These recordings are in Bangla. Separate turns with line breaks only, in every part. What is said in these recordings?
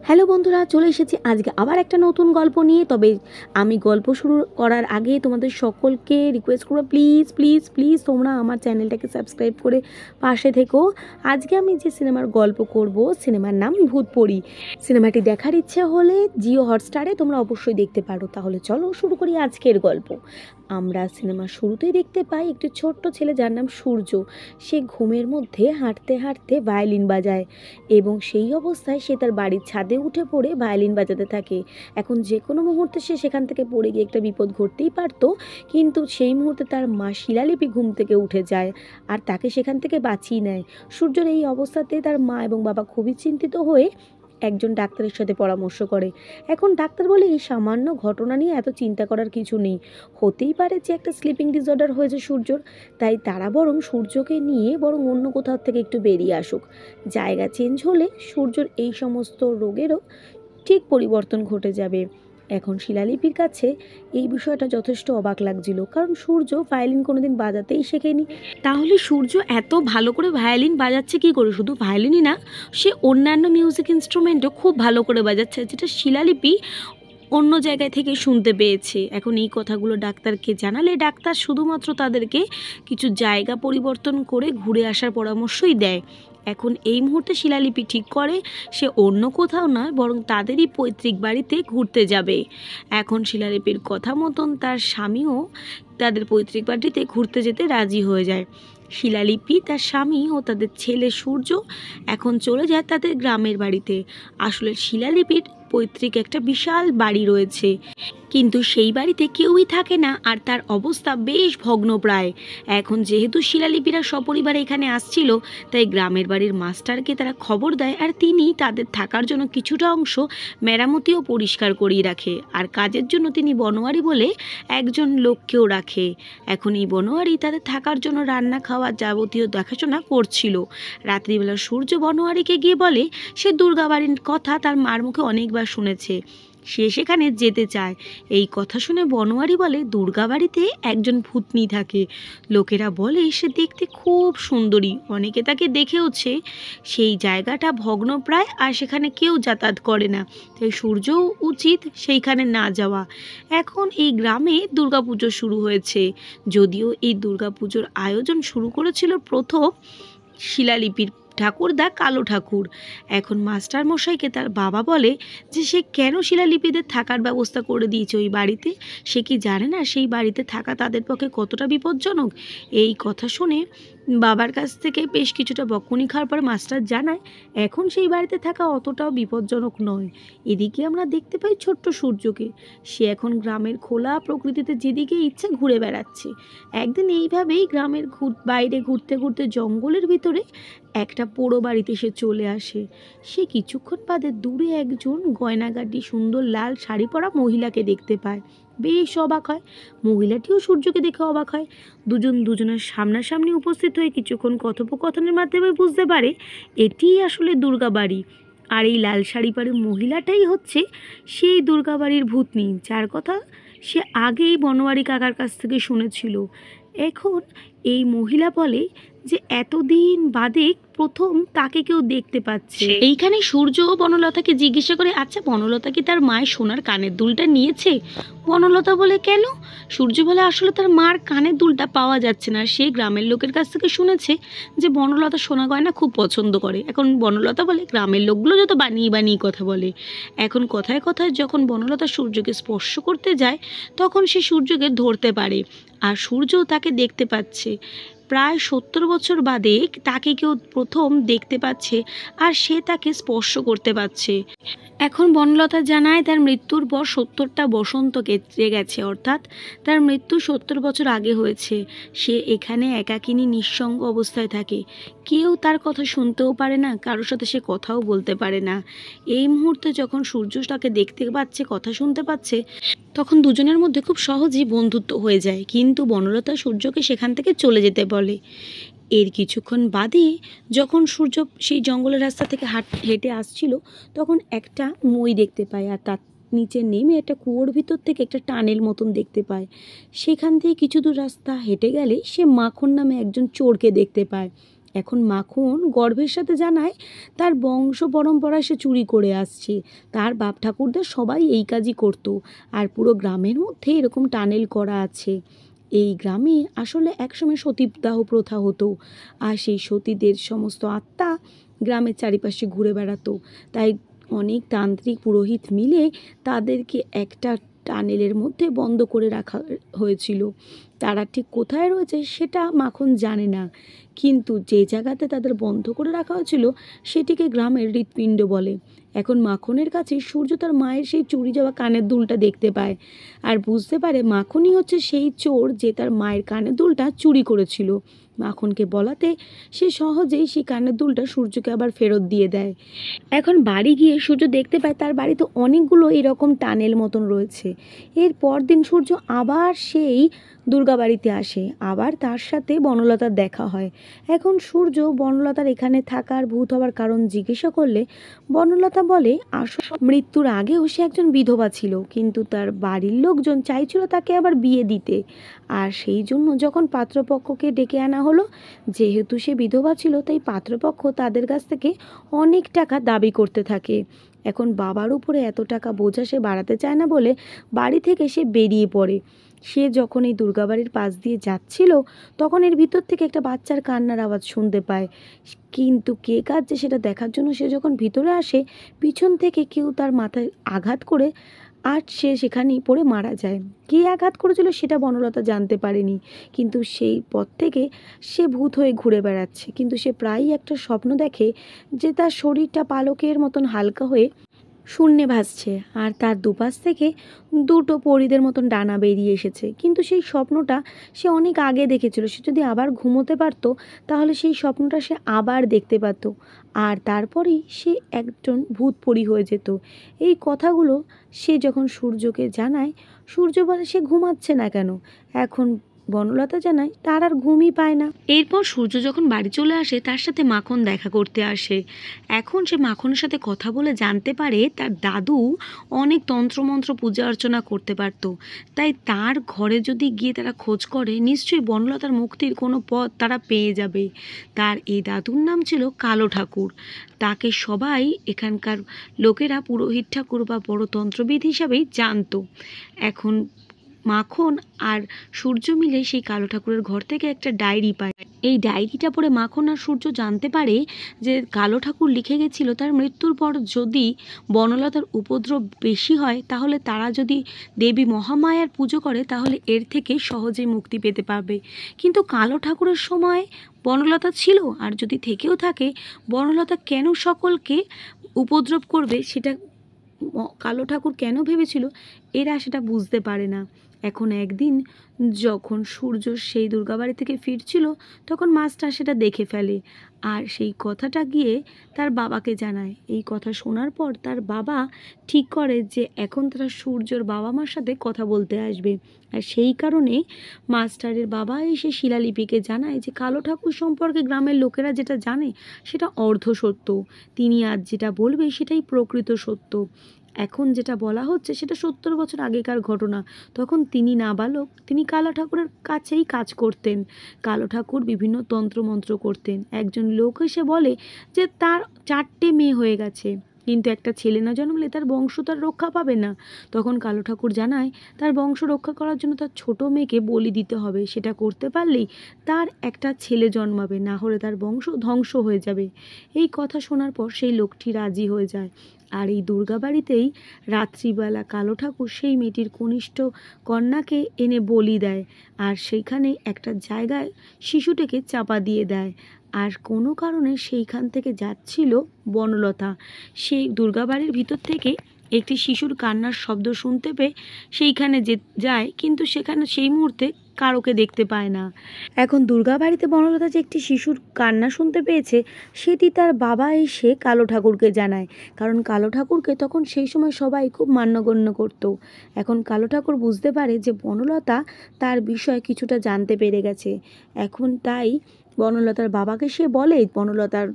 হ্যালো বন্ধুরা, চলে এসেছি আজকে আবার একটা নতুন গল্প নিয়ে। তবে আমি গল্প শুরু করার আগে তোমাদের সকলকে রিকোয়েস্ট করবো, প্লিজ প্লিজ প্লিজ তোমরা আমার চ্যানেলটাকে সাবস্ক্রাইব করে পাশে থেকো। আজকে আমি যে সিনেমার গল্প করব, সিনেমার নাম ভূতপরি। সিনেমাটি দেখার ইচ্ছে হলে জিও হটস্টারে তোমরা অবশ্যই দেখতে পারো। তাহলে চলো শুরু করি আজকের গল্প। আমরা সিনেমার শুরুতেই দেখতে পাই একটি ছোট্ট ছেলে যার নাম সূর্য। সে ঘুমের মধ্যে হাঁটতে হাঁটতে ভায়োলিন বাজায় এবং সেই অবস্থায় সে তার বাড়ির ছাদে উঠে পড়ে ভায়োলিন বাজাতে থাকে। এখন যে কোনো মুহূর্তে সে সেখান থেকে পড়ে গিয়ে একটা বিপদ ঘটতেই পারতো, কিন্তু সেই মুহূর্তে তার মা শিলালিপি ঘুম থেকে উঠে যায় আর তাকে সেখান থেকে বাঁচিয়ে নেয়। সূর্যের এই অবস্থাতে তার মা এবং বাবা খুবই চিন্তিত হয়ে একজন ডাক্তারের সাথে পরামর্শ করে। এখন ডাক্তার বলে, এই সামান্য ঘটনা নিয়ে এত চিন্তা করার কিছু নেই, হতেই পারে যে একটা স্লিপিং ডিসঅর্ডার হয়েছে সূর্যর, তাই তারা বরং সূর্যকে নিয়ে বরং অন্য কোথাও থেকে একটু বেরিয়ে আসুক। জায়গা চেঞ্জ হলে সূর্যর এই সমস্ত রোগেরও ঠিক পরিবর্তন ঘটে যাবে। এখন শিলালিপির কাছে এই বিষয়টা যথেষ্ট অবাক লাগছিল, কারণ সূর্য ভায়োলিন কোনোদিন বাজাতেই শেখেনি। তাহলে সূর্য এত ভালো করে ভায়োলিন বাজাচ্ছে কী করে? শুধু ভায়োলিনই না, সে অন্যান্য মিউজিক ইনস্ট্রুমেন্টও খুব ভালো করে বাজাচ্ছে, যেটা শিলালিপি অন্য জায়গায় থেকে শুনতে পেয়েছে। এখন এই কথাগুলো ডাক্তারকে জানালে ডাক্তার শুধুমাত্র তাদেরকে কিছু জায়গা পরিবর্তন করে ঘুরে আসার পরামর্শই দেয়। এখন এই মুহূর্তে শিলালিপি ঠিক করে সে অন্য কোথাও নয়, বরং তাদেরই পৈতৃক বাড়িতে ঘুরতে যাবে। এখন শিলালিপির কথা মতন তার স্বামীও তাদের পৈতৃক বাড়িতে ঘুরতে যেতে রাজি হয়ে যায়। শিলালিপি, তার স্বামী ও তাদের ছেলে সূর্য এখন চলে যায় তাদের গ্রামের বাড়িতে। আসলে শিলালিপির পৈতৃক একটা বিশাল বাড়ি রয়েছে, কিন্তু সেই বাড়িতে কেউই থাকে না আর তার অবস্থা বেশ ভগ্নপ্রায়। এখন যেহেতু শিলালিপিরা সপরিবারে এখানে আসছিল, তাই গ্রামের বাড়ির মাস্টারকে তারা খবর দেয় আর তিনি তাদের থাকার জন্য কিছুটা অংশ মেরামতি ও পরিষ্কার করিয়ে রাখে। আর কাজের জন্য তিনি বনোয়ারি বলে একজন লোককেও রাখে। এখন এই বনোয়ারি তাদের থাকার জন্য রান্না খাওয়া যাবতীয় দেখাশোনা করছিল। রাত্রিবেলা সূর্য বনোয়ারিকে গিয়ে বলে সে দুর্গাবাড়ির কথা তার মার মুখে অনেকবার শুনেছে, সে সেখানে যেতে চায়। এই কথা শুনে বনোয়ারি বলে দুর্গাবাড়িতে একজন ভূতনি থাকে, লোকেরা বলে সে দেখতে খুব সুন্দরী, অনেকে তাকে দেখেওছে। সেই জায়গাটা ভগ্নপ্রায় আর সেখানে কেউ যাতায়াত করে না, তাই সূর্যও উচিত সেইখানে না যাওয়া। এখন এই গ্রামে দুর্গাপুজো শুরু হয়েছে, যদিও এই দুর্গাপুজোর আয়োজন শুরু করেছিল প্রথম শিলালিপির ঠাকুরদা কালো ঠাকুর। এখন মাস্টার মশাইকে তার বাবা বলে যে সে কেন শিলালিপিদের থাকার ব্যবস্থা করে দিয়েছে ওই বাড়িতে, সে কি জানে না সেই বাড়িতে থাকা তাদের পক্ষে কতটা বিপজ্জনক? এই কথা শুনে বাবার কাছ থেকে বেশ কিছুটা বকুনি খাওয়ার পর মাস্টার জানায় এখন সেই বাড়িতে থাকা অতটাও বিপজ্জনক নয়। এদিকে আমরা দেখতে পাই ছোট্ট সূর্যকে, সে এখন গ্রামের খোলা প্রকৃতিতে যেদিকে ইচ্ছে ঘুরে বেড়াচ্ছে। একদিন এইভাবেই গ্রামের বাইরে ঘুরতে ঘুরতে জঙ্গলের ভিতরে একটা পোড়ো বাড়িতে সে চলে আসে। সে কিছুক্ষণ বাদে দূরে একজন গয়নাগাটি সুন্দর লাল শাড়ি পরা মহিলাকে দেখতে পায়, বেশ অবাক হয়। মহিলাটিও সূর্যকে দেখে অবাক হয়। দুজন দুজনের সামনাসামনি উপস্থিত হয়ে কিছুক্ষণ কথোপকথনের মাধ্যমে বুঝতে পারে এটিই আসলে দুর্গাবাড়ি। আর এই লাল শাড়ি পরা মহিলাটাই হচ্ছে সেই দুর্গাবাড়ির ভূতনি, যার কথা সে আগেই বনোয়ারি কাকার কাছ থেকে শুনেছিল। এখন এই মহিলা বলে যে এতদিন বাদে প্রথম তাকে কেউ দেখতে পাচ্ছে। এইখানে সূর্য বনলতাকে জিজ্ঞাসা করে, আচ্ছা বনলতা কি তার মায়ের সোনার কানের দুলটা নিয়েছে? বনলতা বলে কেন? সূর্য বলে আসলে তার মার কানের দুলটা পাওয়া যাচ্ছে না, সে গ্রামের লোকের কাছ থেকে শুনেছে যে বনলতা সোনা গয়না খুব পছন্দ করে। এখন বনলতা বলে গ্রামের লোকগুলো যত বানিয়ে বানিয়ে কথা বলে। এখন কথায় কথায় যখন বনলতা সূর্যকে স্পর্শ করতে যায়, তখন সে সূর্যকে ধরতে পারে আর সূর্য তাকে দেখতে পাচ্ছে। প্রায় 70 বছর বাদে তাকে কেউ প্রথম দেখতে পাচ্ছে আর সে তাকে স্পর্শ করতে পারছে। এখন বনলতা জানায় তার মৃত্যুর পর 70টা বসন্ত কেটে গেছে, অর্থাৎ তার মৃত্যু 70 বছর আগে হয়েছে। সে এখানে একাকিনী নিঃসঙ্গ অবস্থায় থাকে, কেউ তার কথা শুনতেও পারে না, কারোর সাথে সে কথাও বলতে পারে না। এই মুহূর্তে যখন সূর্য তাকে দেখতে পাচ্ছে, কথা শুনতে পাচ্ছে, তখন দুজনের মধ্যে খুব সহজেই বন্ধুত্ব হয়ে যায়। কিন্তু বনলতা সূর্যকে সেখান থেকে চলে যেতে বলে। এর কিছুক্ষণ বাদে যখন সূর্য সেই জঙ্গলের রাস্তা থেকে হেঁটে আসছিল, তখন একটা মই দেখতে পায় আর তার নিচে নেমে একটা কুয়োর ভিতর থেকে একটা টানেল মতন দেখতে পায়। সেখান থেকে কিছু দূর রাস্তা হেঁটে গেলে সে মাখন নামে একজন চোরকে দেখতে পায়। এখন মাখন গর্বের সাথে জানায় তার বংশ পরম্পরায় সে চুরি করে আসছে, তার বাপ ঠাকুরদের সবাই এই কাজই করত, আর পুরো গ্রামের মধ্যে এরকম টানেল করা আছে। এই গ্রামে আসলে একসময় সতীদাহ প্রথা হতো, আর সেই সতীদের সমস্ত আত্মা গ্রামের চারিপাশে ঘুরে বেড়াতো। তাই অনেক তান্ত্রিক পুরোহিত মিলে তাদেরকে একটা টানেলের মধ্যে বন্ধ করে রাখা হয়েছিল। তারা ঠিক কোথায় রয়েছে সেটা মাখন জানে না, কিন্তু যে জায়গাতে তাদের বন্ধ করে রাখা হয়েছিল সেটিকে গ্রামের হৃৎপিণ্ড বলে। এখন মাখনের কাছে সূর্য তার মায়ের সেই চুরি যাওয়া কানের দুলটা দেখতে পায়, আর বুঝতে পারে মাখনই হচ্ছে সেই চোর যে তার মায়ের কানের দুলটা চুরি করেছিল। মাখনকে বলাতে সে সহজেই সেই কানের দুলটা সূর্যকে আবার ফেরত দিয়ে দেয়। এখন বাড়ি গিয়ে সূর্য দেখতে পায় তার বাড়িতে অনেকগুলো এরকম টানেল মতন রয়েছে। এর পরদিন সূর্য আবার সেই দুর্গাবাড়িতে আসে, আবার তার সাথে বনলতার দেখা হয়। এখন সূর্য বনলতার এখানে থাকার ভূত হওয়ার কারণ জিজ্ঞাসা করলে বনলতা বলে আসলে মৃত্যুর আগেও সে একজন বিধবা ছিল, কিন্তু তার বাড়ির লোকজন চাইছিল তাকে আবার বিয়ে দিতে, আর সেই জন্য যখন পাত্রপক্ষকে ডেকে আনা হলো, যেহেতু সে বিধবা ছিল তাই পাত্রপক্ষ তাদের কাছ থেকে অনেক টাকা দাবি করতে থাকে। এখন বাবার উপরে এত টাকা বোঝা সে বাড়াতে চায় না বলে বাড়ি থেকে সে বেরিয়ে পড়ে। সে যখন এই দুর্গাবাড়ির পাশ দিয়ে যাচ্ছিল তখন এর ভিতর থেকে একটা বাচ্চার কান্নার আওয়াজ শুনতে পায়, কিন্তু কে কাঁদছে সেটা দেখার জন্য সে যখন ভিতরে আসে পিছন থেকে কেউ তার মাথায় আঘাত করে, আর সে সেখানেই পড়ে মারা যায়। কে আঘাত করেছিল সেটা বনলতা জানতে পারেনি, কিন্তু সেই পর থেকে সে ভূত হয়ে ঘুরে বেড়াচ্ছে। কিন্তু সে প্রায়ই একটা স্বপ্ন দেখে যে তার শরীরটা পালকের মতন হালকা হয়ে শূন্যে ভাসছে, আর তার দুপাশ থেকে দুটো পরীদের মতন ডানা বেরিয়ে এসেছে। কিন্তু সেই স্বপ্নটা সে অনেক আগে দেখেছিল, সে যদি আবার ঘুমোতে পারতো তাহলে সেই স্বপ্নটা সে আবার দেখতে পেত, আর তারপরেই সে একজন ভূত পরী হয়ে যেত। এই কথাগুলো সে যখন সূর্যকে জানায়, সূর্য বলে সে ঘুমাচ্ছে না কেন। এখন বনলতা জানায় তার আর ঘুমই পায় না। এরপর সূর্য যখন বাড়ি চলে আসে তার সাথে মাখন দেখা করতে আসে। এখন সে মাখনের সাথে কথা বলে জানতে পারে তার দাদু অনেক তন্ত্রমন্ত্র পূজা অর্চনা করতে পারত, তাই তার ঘরে যদি গিয়ে তারা খোঁজ করে নিশ্চয়ই বনলতার মুক্তির কোনো পথ তারা পেয়ে যাবে। তার এই দাদুর নাম ছিল কালো ঠাকুর, তাকে সবাই এখানকার লোকেরা পুরোহিত ঠাকুর বা বড় তন্ত্রবিদ হিসাবেই জানতো। এখন মাখন আর সূর্য মিলে সেই কালো ঠাকুরের ঘর থেকে একটা ডায়েরি পায়। এই ডায়েরিটা পড়ে মাখন আর সূর্য জানতে পারে যে কালো ঠাকুর লিখে গেছিল তার মৃত্যুর পর যদি বনলতার উপদ্রব বেশি হয় তাহলে তারা যদি দেবী মহামায়ার পুজো করে তাহলে এর থেকে সহজে মুক্তি পেতে পারবে। কিন্তু কালো ঠাকুরের সময় বনলতা ছিল, আর যদি থেকেও থাকে বনলতা কেন সকলকে উপদ্রব করবে সেটা কালো ঠাকুর কেন ভেবেছিল এরা সেটা বুঝতে পারে না। এখন একদিন যখন সূর্য সেই দুর্গাবাড়ি থেকে ফিরছিল তখন মাস্টার সেটা দেখে ফেলে, আর সেই কথাটা গিয়ে তার বাবাকে জানায়। এই কথা শোনার পর তার বাবা ঠিক করে যে এখন তারা সূর্যর বাবা মার সাথে কথা বলতে আসবে, আর সেই কারণে মাস্টারের বাবা এসে শিলালিপিকে জানায় যে কালো ঠাকুর সম্পর্কে গ্রামের লোকেরা যেটা জানে সেটা অর্ধ সত্য, তিনি আজ যেটা বলবে সেটাই প্রকৃত সত্য। এখন যেটা বলা হচ্ছে সেটা 70 বছর আগেকার ঘটনা, তখন তিনি নাবালক, তিনি কালো ঠাকুরের কাছেই কাজ করতেন। কালো ঠাকুর বিভিন্ন তন্ত্রমন্ত্র করতেন। একজন লোক এসে বলে যে তার 4টে মেয়ে হয়ে গেছে, কিন্তু একটা ছেলে না জন্মলে তার বংশ তার রক্ষা পাবে না। তখন কালো ঠাকুর জানায় তার বংশ রক্ষা করার জন্য তার ছোট মেয়েকে বলি দিতে হবে, সেটা করতে পারলেই তার একটা ছেলে জন্মাবে, না হলে তার বংশ ধ্বংস হয়ে যাবে। এই কথা শোনার পর সেই লোকটি রাজি হয়ে যায়, আর এই দুর্গাবাড়িতেই রাত্রিবেলা কালো ঠাকুর সেই মেয়েটির কনিষ্ঠ কন্যাকে এনে বলি দেয়, আর সেইখানে একটা জায়গায় শিশুটিকে চাপা দিয়ে দেয়। আর কোনো কারণে সেইখান থেকে যাচ্ছিল বনলতা, সেই দুর্গাবাড়ির ভিতর থেকে একটি শিশুর কান্নার শব্দ শুনতে পেয়ে সেইখানে যায়, কিন্তু সেখানে সেই মুহূর্তে কারোকে দেখতে পায় না। এখন দুর্গাবাড়িতে বনলতা যে একটি শিশুর কান্না শুনতে পেয়েছে সেটি তার বাবা এসে কালো ঠাকুরকে জানায়, কারণ কালো ঠাকুরকে তখন সেই সময় সবাই খুব মান্যগণ্য করত। এখন কালো ঠাকুর বুঝতে পারে যে বনলতা তার বিষয়ে কিছুটা জানতে পেরে গেছে। এখন তাই বনলতার বাবাকে সে বলে বনলতার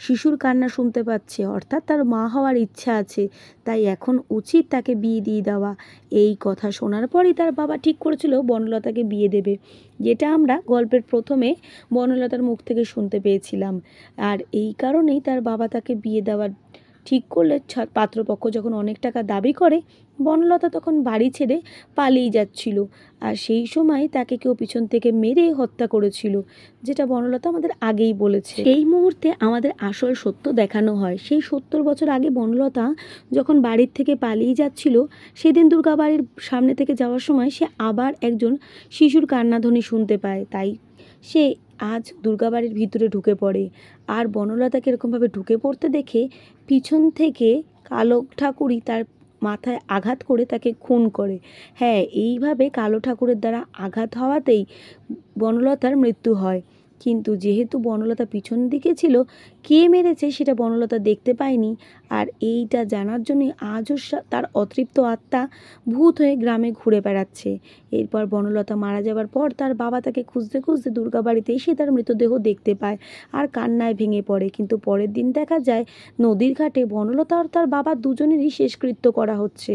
শিশুর কান্না শুনতে পাচ্ছে, অর্থাৎ তার মা হওয়ার ইচ্ছা আছে, তাই এখন উচিত তাকে বিয়ে দিয়ে দেওয়া। এই কথা শোনার পরই তার বাবা ঠিক করেছিল বনলতাকে বিয়ে দেবে, যেটা আমরা গল্পের প্রথমে বনলতার মুখ থেকে শুনতে পেয়েছিলাম। আর এই কারণেই তার বাবা তাকে বিয়ে দেওয়ার ঠিক করলে পাত্রপক্ষ যখন অনেক টাকা দাবি করে, বনলতা তখন বাড়ি ছেড়ে পালিয়ে যাচ্ছিল। আর সেই সময় তাকে কেউ পিছন থেকে মেরে হত্যা করেছিল, যেটা বনলতা আমাদের আগেই বলেছে। এই মুহূর্তে আমাদের আসল সত্য দেখানো হয়। সেই 70 বছর আগে বনলতা যখন বাড়ির থেকে পালিয়ে যাচ্ছিল, সেদিন দুর্গা বাড়ির সামনে থেকে যাওয়ার সময় সে আবার একজন শিশুর কান্নাধ্বনি শুনতে পায়। তাই সে আজ দুর্গাবাড়ির ভিতরে ঢুকে পড়ে। আর বনলতাকে এরকমভাবে ঢুকে পড়তে দেখে পিছন থেকে কালো ঠাকুরই তার মাথায় আঘাত করে তাকে খুন করে। হ্যাঁ, এইভাবে কালো ঠাকুরের দ্বারা আঘাত হওয়াতেই বনলতার মৃত্যু হয়। কিন্তু যেহেতু বনলতা পিছন দিকে ছিল, কে মেরেছে সেটা বনলতা দেখতে পায়নি। আর এইটা জানার জন্যই আজও তার অতৃপ্ত আত্মা ভূত হয়ে গ্রামে ঘুরে বেড়াচ্ছে। এরপর বনলতা মারা যাবার পর তার বাবা তাকে খুঁজতে খুঁজতে দুর্গাবাড়িতে এসে তার মৃতদেহ দেখতে পায় আর কান্নায় ভেঙে পড়ে। কিন্তু পরের দিন দেখা যায় নদীর ঘাটে বনলতা আর তার বাবা দুজনেরই শেষকৃত্য করা হচ্ছে।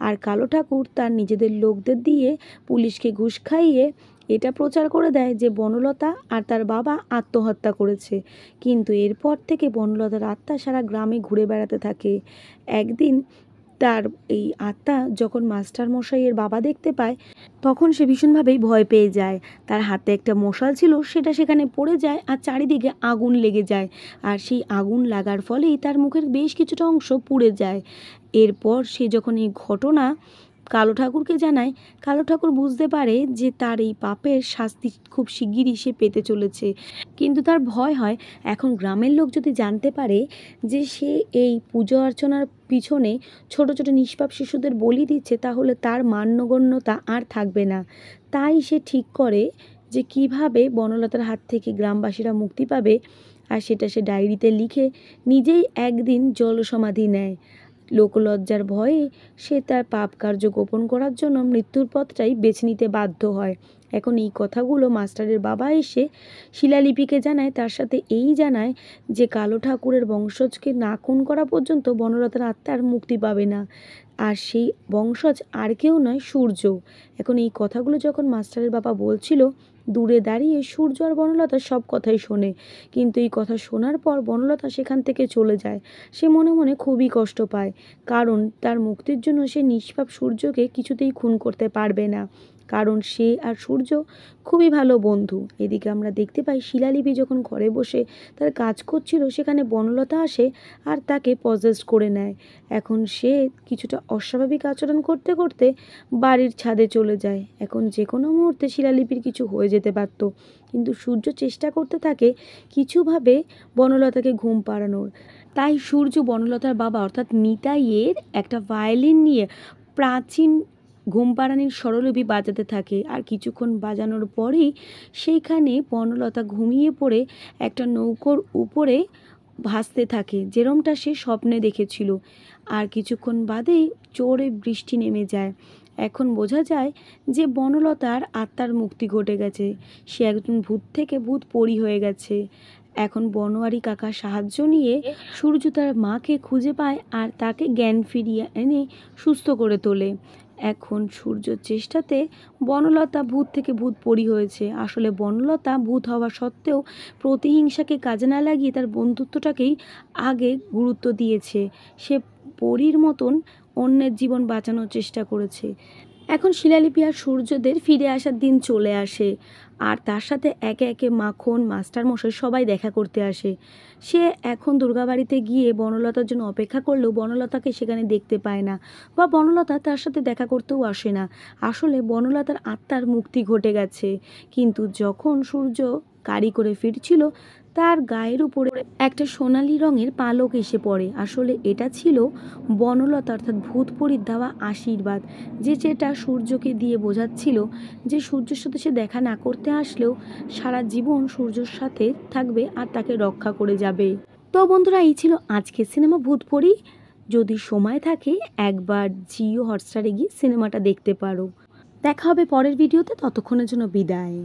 আর কালো ঠাকুর তার নিজেদের লোকদের দিয়ে পুলিশকে ঘুষ খাইয়ে এটা প্রচার করে দেয় যে বনলতা আর তার বাবা আত্মহত্যা করেছে। কিন্তু এরপর থেকে বনলতার আত্মা সারা গ্রামে ঘুরে বেড়াতে থাকে। একদিন তার এই আত্মা যখন মাস্টার মশাইয়ের বাবা দেখতে পায়, তখন সে ভীষণভাবেই ভয় পেয়ে যায়। তার হাতে একটা মশাল ছিল, সেটা সেখানে পড়ে যায় আর চারিদিকে আগুন লেগে যায়। আর সেই আগুন লাগার ফলেই তার মুখের বেশ কিছুটা অংশ পুড়ে যায়। এরপর সে যখন এই ঘটনা কালো ঠাকুরকে জানায়, কালো ঠাকুর বুঝতে পারে যে তার এই পাপের শাস্তি খুব শিগগিরই সে পেতে চলেছে। কিন্তু তার ভয় হয় এখন গ্রামের লোক যদি জানতে পারে যে সে এই পুজো অর্চনার পিছনে ছোট ছোট নিষ্পাপ শিশুদের বলি দিচ্ছে, তাহলে তার মান্যগণ্যতা আর থাকবে না। তাই সে ঠিক করে যে কিভাবে বনলতার হাত থেকে গ্রামবাসীরা মুক্তি পাবে, আর সেটা সে ডায়েরিতে লিখে নিজেই একদিন জলসমাধি নেয়। লোকলজ্জার ভয়ে সে তার পাপ কার্য গোপন করার জন্য মৃত্যুর পথটাই বেছে নিতে বাধ্য হয়। এখন এই কথাগুলো মাস্টারের বাবা এসে শিলালিপিকে জানায়, তার সাথে এই জানায় যে কালো ঠাকুরের বংশজকে না খুন করা পর্যন্ত বনলতার আত্মার মুক্তি পাবে না। আর সেই বংশজ আর কেউ নয়, সূর্য। এখন এই কথাগুলো যখন মাস্টারের বাবা বলছিল, দূরে দাঁড়িয়ে সূর্য আর বনলতা সব কথাই শোনে। কিন্তু এই কথা শোনার পর বনলতা সেখান থেকে চলে যায়। সে মনে মনে খুবই কষ্ট পায়, কারণ তার মুক্তির জন্য সে নিষ্পাপ সূর্যকে কিছুতেই খুন করতে পারবে না, কারণ সে আর সূর্য খুবই ভালো বন্ধু। এদিকে আমরা দেখতে পাই শিলালিপি যখন ঘরে বসে তার কাজ করছিল, সেখানে বনলতা আসে আর তাকে পজেস্ট করে নেয়। এখন সে কিছুটা অস্বাভাবিক আচরণ করতে করতে বাড়ির ছাদে চলে যায়। এখন যে কোনো মুহূর্তে শিলালিপির কিছু হয়ে যেতে পারত, কিন্তু সূর্য চেষ্টা করতে থাকে কিছুভাবে বনলতাকে ঘুম পাড়ানোর। তাই সূর্য বনলতার বাবা অর্থাৎ নিতাইয়ের একটা ভায়োলিন নিয়ে প্রাচীন ঘুমপাড়ানির স্বরলিপি বাজাতে থাকে। আর কিছুক্ষণ বাজানোর পরেই সেইখানে বনলতা ঘুমিয়ে পড়ে একটা নৌকোর উপরে ভাসতে থাকে, যেরমটা সে স্বপ্নে দেখেছিল। আর কিছুক্ষণ বাদেই জোরে বৃষ্টি নেমে যায়। এখন বোঝা যায় যে বনলতার আত্মার মুক্তি ঘটে গেছে, সে একজন ভূত থেকে ভূত পরী হয়ে গেছে। এখন বনোয়ারি কাকার সাহায্য নিয়ে সূর্য তার মাকে খুঁজে পায় আর তাকে জ্ঞান ফিরিয়ে এনে সুস্থ করে তোলে। এখন সূর্যর চেষ্টাতে বনলতা ভূত থেকে ভূত পরী হয়েছে। আসলে বনলতা ভূত হওয়া সত্ত্বেও প্রতিহিংসাকে কাজে না লাগিয়ে তার বন্ধুত্বটাকেই আগে গুরুত্ব দিয়েছে। সে পরীর মতন অন্যের জীবন বাঁচানোর চেষ্টা করেছে। এখন শিলালিপি আর সূর্যদের ফিরে আসার দিন চলে আসে, আর তার সাথে একে একে মাখন, মাস্টারমশাই সবাই দেখা করতে আসে। সে এখন দুর্গাবাড়িতে গিয়ে বনলতার জন্য অপেক্ষা করলেও বনলতাকে সেখানে দেখতে পায় না, বা বনলতা তার সাথে দেখা করতেও আসে না। আসলে বনলতার আত্মার মুক্তি ঘটে গেছে। কিন্তু যখন সূর্য গাড়ি করে ফিরছিল, তার গায়ের উপরে একটা সোনালি রঙের পালক এসে পড়ে। আসলে এটা ছিল বনলতা অর্থাৎ ভূতপরীর দেওয়া আশীর্বাদ, যেটা সূর্যকে দিয়ে বোঝাচ্ছিল যে সূর্যের সাথে সে দেখা না করতে আসলেও সারা জীবন সূর্যের সাথে থাকবে আর তাকে রক্ষা করে যাবে। তো বন্ধুরা, এই ছিল আজকের সিনেমা ভূতপরী। যদি সময় থাকে একবার জিও হটস্টারে গিয়ে সিনেমাটা দেখতে পারো। দেখা হবে পরের ভিডিওতে, ততক্ষণের জন্য বিদায়।